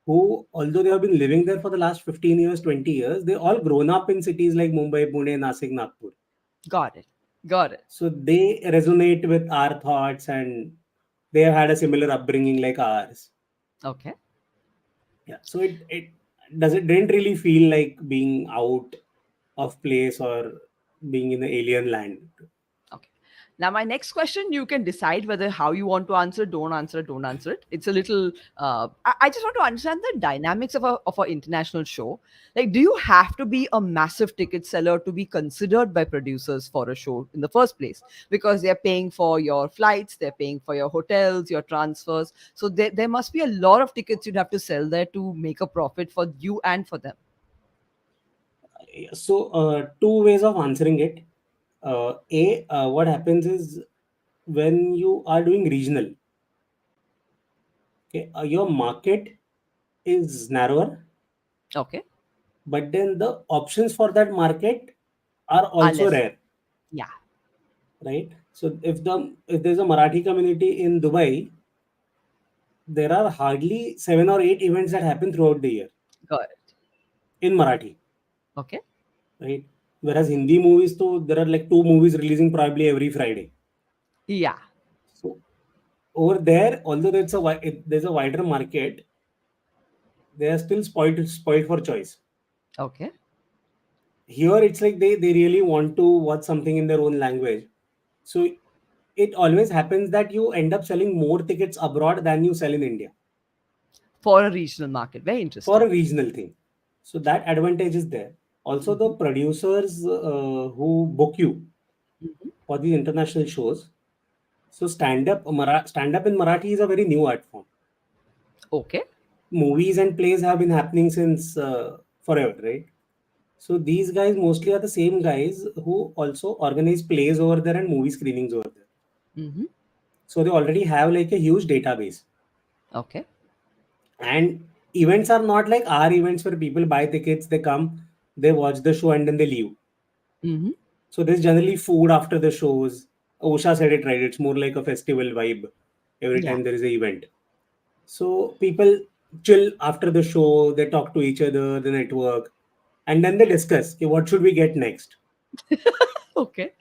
who, although they have been living there for the last 15 years, 20 years, they all grown up in cities like Mumbai, Pune, Nasik, Nagpur. Got it. Got it. So they resonate with our thoughts and they have had a similar upbringing like ours. Okay. Yeah. So it didn't really feel like being out of place or being in an alien land. Okay. Now, my next question, you can decide whether how you want to answer. Don't answer. Don't answer it. It's a little. I just want to understand the dynamics of a international show. Like, do you have to be a massive ticket seller to be considered by producers for a show in the first place? Because they're paying for your flights, they're paying for your hotels, your transfers. So there must be a lot of tickets you'd have to sell there to make a profit for you and for them. So two ways of answering it. What happens is when you are doing regional, okay, your market is narrower, Okay. but then the options for that market are also Unless, rare, yeah, right? So if there's a Marathi community in Dubai, there are hardly 7 or 8 events that happen throughout the year got it. in Marathi, Okay. right? Whereas Hindi movies, though, there are like two movies releasing probably every Friday. Yeah. So over there, although there's a wider market, they are still spoiled for choice. Okay. Here, it's like they really want to watch something in their own language. So it always happens that you end up selling more tickets abroad than you sell in India For a regional market. Very for interesting. a regional thing. So that advantage is there. Also, the Hmm. producers who book you Hmm. for these international shows. So stand up in Marathi is a very new art form. Okay. Movies and plays have been happening since forever, right? So these guys mostly are the same guys who also organize plays over there and movie screenings over there. Hmm. So they already have like a huge database. Okay. And events are not like our events where people buy tickets, they come, they watch the show and then they leave. Hmm. So there's generally food after the shows. Osha said it right. It's more like a festival vibe every Yeah. time there is an event. So people chill after the show, they talk to each other, they network, and then they discuss, okay, what should we get next? Okay.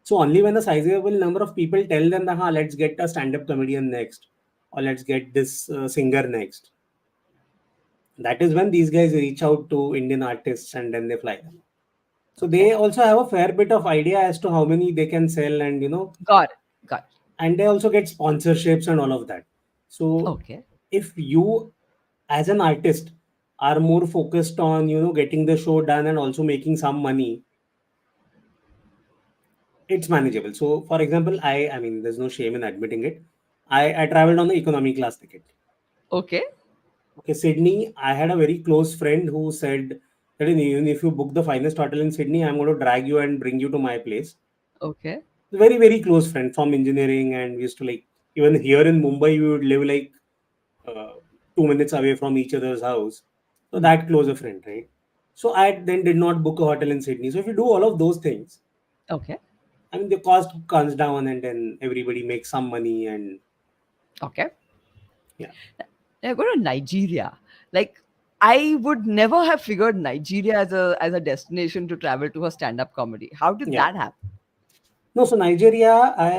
So only when a sizable number of people tell them that, let's get a stand-up comedian next, or let's get this singer next. That is when these guys reach out to Indian artists and then they fly them. So Okay. they also have a fair bit of idea as to how many they can sell, and Got it. Got it. and they also get sponsorships and all of that. So Okay. if you as an artist are more focused on getting the show done and also making some money, it's manageable. So for example, I mean, there's no shame in admitting it. I traveled on the economy class ticket. Okay. Okay, Sydney, I had a very close friend who said That is, even if you book the finest hotel in Sydney, I'm going to drag you and bring you to my place. Okay. Very, very close friend from engineering, and we used to like, even here in Mumbai, we would live like uh, 2 minutes away from each other's house. So Hmm. that close a friend, right? So I then did not book a hotel in Sydney. So if you do all of those things, Okay. I mean, the cost comes down, and then everybody makes some money, and Okay. yeah, Now go to Nigeria. Like, I would never have figured Nigeria as a destination to travel to for stand up comedy. How did yeah. that happen? No, so Nigeria,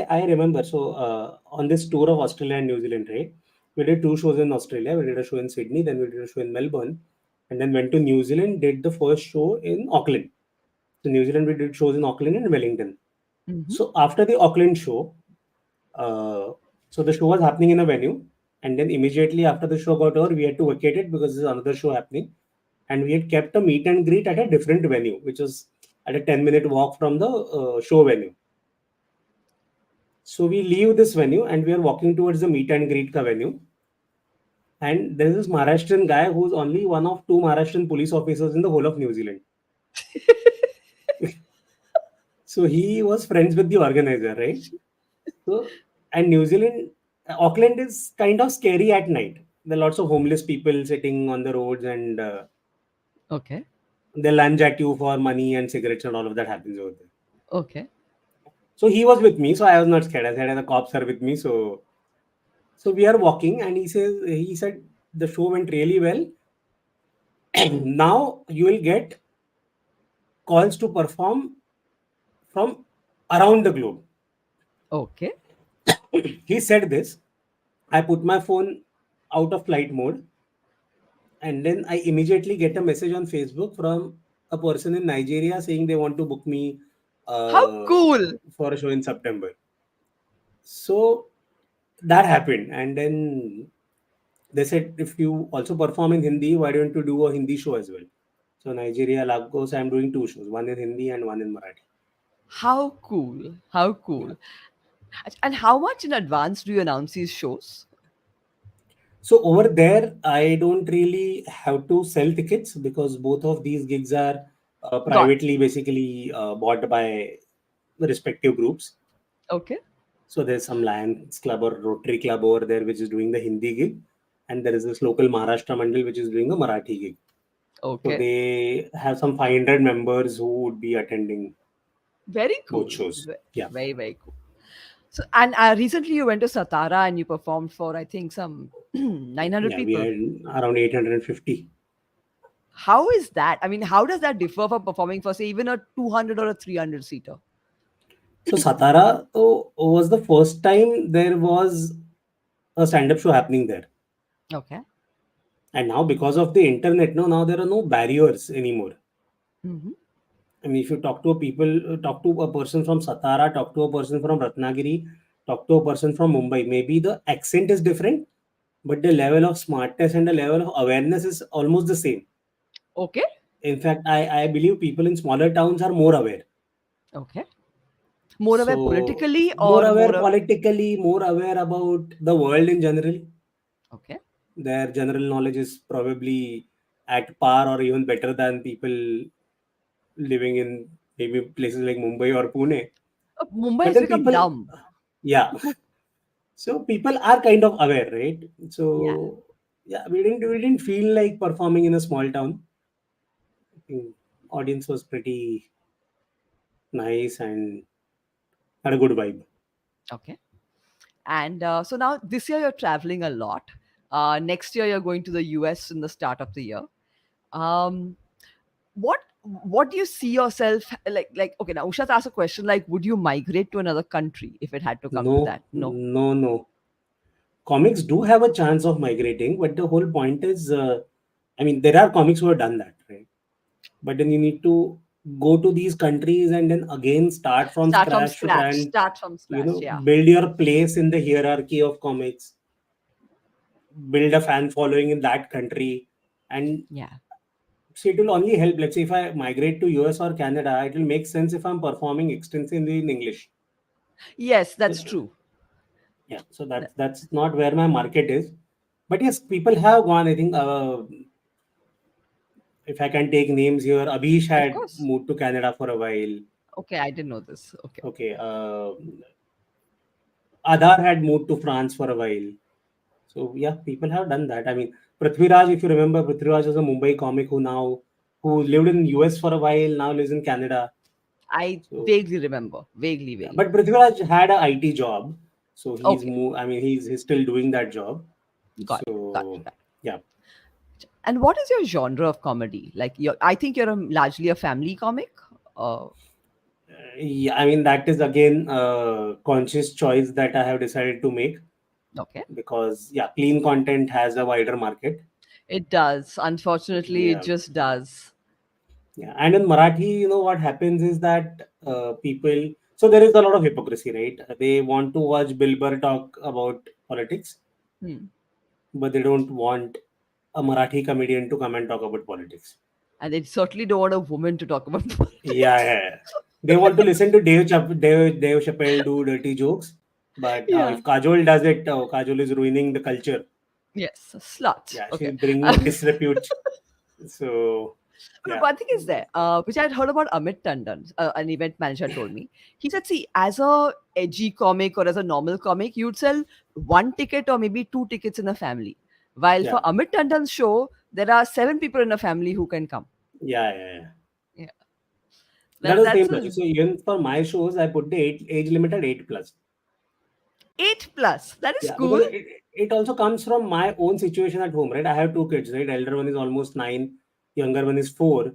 I remember. So on this tour of Australia and New Zealand, right? We did two shows in Australia. We did a show in Sydney, then we did a show in Melbourne, and then went to New Zealand. Did the first show in Auckland. So New Zealand, we did shows in Auckland and Wellington. Hmm. So after the Auckland show, uh, so the show was happening in a venue, and then immediately after the show got over, we had to vacate it because there's another show happening, and we had kept a meet and greet at a different venue, which was at a 10-minute walk from the show venue. So we leave this venue and we are walking towards the meet and greet ka venue. And there is this Maharashtrian guy who's only one of two Maharashtrian police officers in the whole of New Zealand. So he was friends with the organizer, right? So, and New Zealand, Auckland is kind of scary at night. There are lots of homeless people sitting on the roads, and Okay. they lunge at you for money and cigarettes, and all of that happens over there. Okay. So he was with me, so I was not scared. I said, the cops are with me. So we are walking, and he said, the show went really well. Now you will get calls to perform from around the globe. Okay. He said this. I put my phone out of flight mode, and then I immediately get a message on Facebook from a person in Nigeria saying they want to book me How uh, cool. for a show in September. So that happened, and then they said, if you also perform in Hindi, why don't you do a Hindi show as well? So Nigeria, Lagos, I'm doing two shows, one in Hindi and one in Marathi. How cool. How Yeah. cool. And how much in advance do you announce these shows? So over there, I don't really have to sell tickets because both of these gigs are Got privately, basically bought by the respective groups. okay. So there's some Lions Club or Rotary Club over there which is doing the Hindi gig, and there is this local Maharashtra Mandal which is doing a Marathi gig. So Okay. they have some 500 members who would be attending Very both cool. shows. Yeah, Very, very cool. So, and recently you went to Satara and you performed for, I think, some 900 yeah, we people. had around 850. How is that? I mean, how does that differ from performing for, say, even a 200 or a 300 seater? So Satara was the first time there was a stand-up show happening there. Okay. And now because of the internet, no, now there are no barriers anymore. Hmm. I mean, if you talk to a people, talk to a person from Satara, talk to a person from Ratnagiri, talk to a person from Mumbai, maybe the accent is different, but the level of smartness and the level of awareness is almost the same. Okay. In fact, I believe people in smaller towns are more aware. Okay. More aware So, politically more or aware more. politically, more aware about the world in general. Okay. Their general knowledge is probably at par or even better than people living in maybe places like Mumbai or Pune. Mumbai But has then become people, dumb. yeah, so people are kind of aware, right? Yeah. So yeah, we didn't feel like performing in a small town. I think audience was pretty nice and had a good vibe. Okay. And so now this year you're traveling a lot. Next year you're going to the US in the start of the year. Um, what do you see yourself like? Okay, now Usha asked a question like, would you migrate to another country if it had to come to No, that? No. no. Comics do have a chance of migrating, but the whole point is, I mean, there are comics who have done that, right? But then you need to go to these countries and then again start from Start from scratch to try scratch. and Start from scratch. Yeah. build your place in the hierarchy of comics, build a fan following in that country, and Yeah. so it will only help. Let's say if I migrate to US or Canada, it will make sense if I'm performing extensively in English. Yes, So, that's true. yeah, so that's not where my market is. But yes, people have gone. I think if I can take names here, Abhish Of had course. moved to Canada for a while. Okay, I didn't know this. Okay. Okay, Adar had moved to France for a while. So yeah, people have done that. I mean, Prithviraj, if you remember, Prithviraj was a Mumbai comic who lived in US for a while, now lives in Canada. I So vaguely remember. Vaguely, yeah, vaguely. but Prithviraj had a IT job, so Okay. I mean, he's still doing that job. Got it. Got So it. Got yeah, it. And what is your genre of comedy? Like, I think you're largely a family comic. Uh, yeah. I mean, that is again a conscious choice that I have decided to make okay. because yeah, clean content has a wider market. It does. Unfortunately, it Yeah, just does. yeah. And in Marathi, what happens is that people. So there is a lot of hypocrisy, right? They want to watch Bill Burr talk about politics, Hmm. but they don't want a Marathi comedian to come and talk about politics. And they certainly don't want a woman to talk about Yeah, politics. yeah, yeah. They want to listen to Dave Chappelle do dirty jokes, but Yeah. if Kajol does it, Kajol is ruining the culture. Yes. A slut. Yeah, Okay. she's bringing disrepute. So, But yeah, one thing is there, which I'd heard about Amit Tandon, an event manager told me. He said, see, as a edgy comic or as a normal comic, you'd sell one ticket or maybe two tickets in a family. While yeah, for Amit Tandon's show, there are seven people in a family who can come. yeah, yeah, yeah. Yeah. That That, was the that's same a logic. So even for my shows, I put the age limit at 8 plus. 8 plus. That is Yeah, cool. because it also comes from my own situation at home, right? I have two kids, right? Elder one is almost 9, younger one is 4.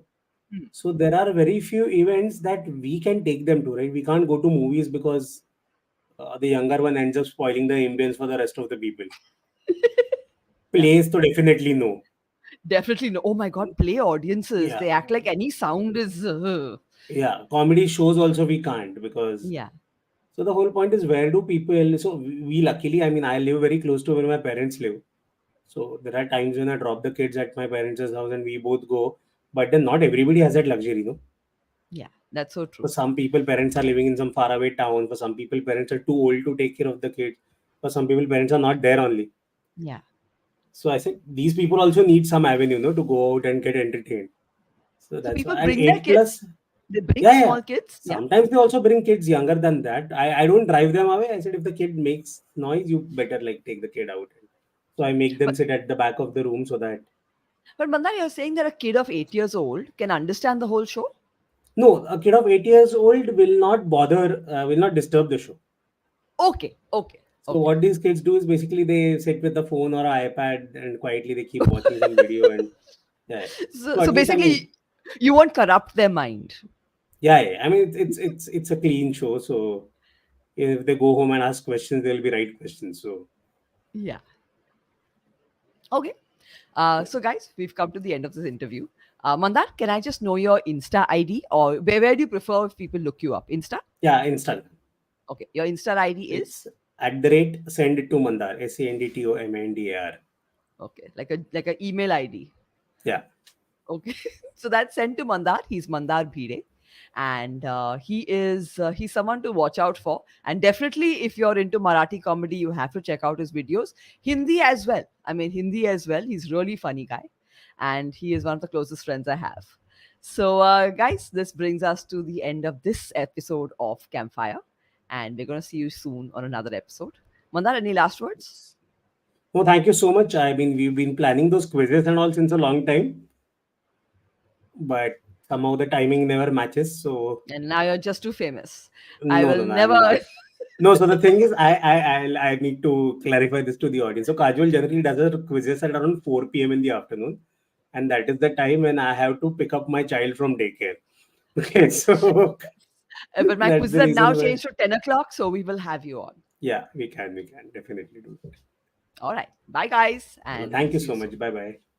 Hmm. So there are very few events that we can take them to, right? We can't go to movies because the younger one ends up spoiling the ambience for the rest of the people. Yeah. Plays to definitely no. Definitely no. Oh my God, play audiences. Yeah, They act like any sound is. yeah. Comedy shows also we can't because Yeah. so the whole point is where do people? So we luckily, I mean, I live very close to where my parents live. So there are times when I drop the kids at my parents' house and we both go. But then not everybody has that luxury. Yeah. That's so For true. some people, parents are living in some faraway town. For some people, parents are too old to take care of the kids. For some people, parents are not there only. Yeah. So I said these people also need some avenue, to go out and get entertained. So So that's people why. And bring their 8 plus, kids. They bring yeah, yeah. small kids. Yeah. Sometimes they also bring kids younger than that. I don't drive them away. I said if the kid makes noise, you better like take the kid out. So I make them But sit at the back of the room so that but Mandar, you're saying that a kid of 8 years old can understand the whole show? no, a kid of 8 years old will not bother, will not disturb the show. Okay, okay, So okay. what these kids do is basically they sit with the phone or iPad and quietly they keep watching some video and yeah. So, So so at least I mean, basically, you won't corrupt their mind. yeah, yeah. I mean it's a clean show. So if they go home and ask questions, they'll be right questions. So Yeah. Okay. yeah, So guys, we've come to the end of this interview. Mandar, can I just know your Insta ID or where do you prefer if people look you up? Insta? yeah, Instagram. Okay. Your Insta ID is It's at the rate send it to Mandar, SANDTOMNDAR. okay, like a email ID. Yeah. Okay, so that's sent to Mandar. He's Mandar Bhide, and he's someone to watch out for. And definitely, if you're into Marathi comedy, you have to check out his videos. Hindi as well. I mean, Hindi as well. He's really funny guy, and he is one of the closest friends I have. So, guys, this brings us to the end of this episode of Campfire, and we're gonna see you soon on another episode. Mandar, any last words? No, thank you so much. I mean, we've been planning those quizzes and all since a long time, but somehow the timing never matches. So And now you're just too famous. I no, will no, no, never. I'm not. No, so the thing is, I need to clarify this to the audience. So Kajol generally does her quizzes at around 4 p.m. in the afternoon, and that is the time when I have to pick up my child from daycare. Okay, so But my that's quizzes the have now reason why. changed to 10 o'clock, so we will have you on. Yeah, we can definitely do that. All right. Bye, guys, No, and we'll thank you see you so soon. much. Bye bye.